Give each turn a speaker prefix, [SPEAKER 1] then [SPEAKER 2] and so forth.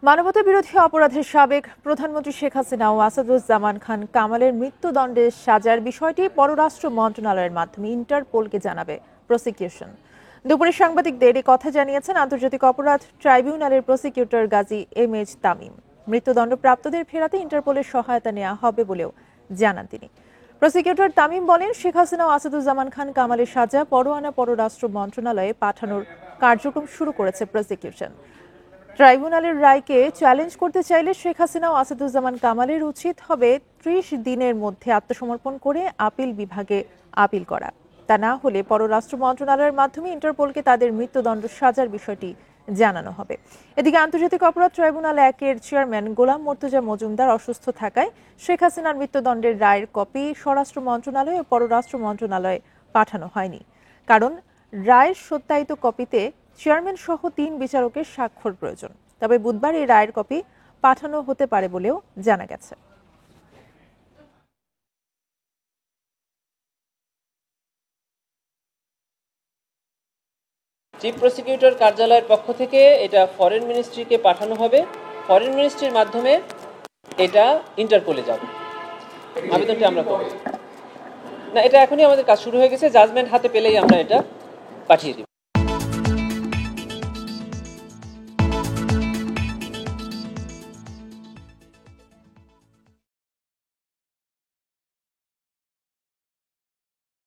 [SPEAKER 1] মানবতা বিরোধী অপরাধের সাবেক প্রধানমন্ত্রী শেখ হাসিনা ও আসাদুজ্জামান খান কামালের মৃত্যুদণ্ডের সাজার বিষয়টি পররাষ্ট্র মন্ত্রণালয়ের মাধ্যমে ইন্টারপোলকে জানাবে প্রসিকিউশন। দুপুরে সাংবাদিকদের এই কথা জানিয়েছেন আন্তর্জাতিক অপরাধ ট্রাইব্যুনালের প্রসিকিউটর গাজী এমএইচ তামিম। মৃত্যুদণ্ডপ্রাপ্তদের ফেরাতে ইন্টারপোলের সহায়তা নেওয়া হবে বলেও জানান তিনি। প্রসিকিউটর তামিম বলেন, শেখ হাসিনা ও আসাদুজ্জামান খান কামালের সাজা পরোয়ানা পররাষ্ট্র মন্ত্রণালয়ে পাঠানোর কার্যক্রম শুরু করেছে প্রসিকিউশন। ট্রাইব্যুনালের রায়কে চ্যালেঞ্জ করতে চাইলে শেখ হাসিনা ও আসাদুজ্জামান কামালের উচিত হবে ৩০ দিনের মধ্যে আত্মসমর্পণ করে আপিল বিভাগে আপিল করা। তা না হলে পররাষ্ট্র মন্ত্রণালয়ের মাধ্যমে ইন্টারপোলকে তাদের মৃত্যুদণ্ড সাজার বিষয়টি জানানো হবে। এদিকে আন্তর্জাতিক অপরাধ ট্রাইব্যুনাল ১-এর চেয়ারম্যান গোলাম মর্তুজা মজুমদার অসুস্থ থাকায় শেখ হাসিনার মৃত্যুদণ্ডের রায়ের কপি স্বরাষ্ট্র মন্ত্রণালয় ও পররাষ্ট্র মন্ত্রণালয়ে পাঠানো হয়নি, কারণ রায়ের সত্যায়িত কপিতে চেয়ারম্যান সহ ৩ বিচারকের স্বাক্ষর প্রয়োজন। তবে বুধবার এই রায়ের কপি পাঠানো হতে পারে বলেও জানা গেছে।
[SPEAKER 2] চিফ প্রসিকিউটর কার্যালয়ের পক্ষ থেকে এটা ফরেন মিনিস্ট্রিকে পাঠানো হবে। ফরেন মিনিস্ট্রির মাধ্যমে এটা ইন্টারপোলে যাবে। আবেদনটি আমরা করব না, এটা এখনই আমাদের কাজ শুরু হয়ে গেছে। জাজমেন্ট হাতে পেলেই আমরা এটা পাঠিয়ে দিব।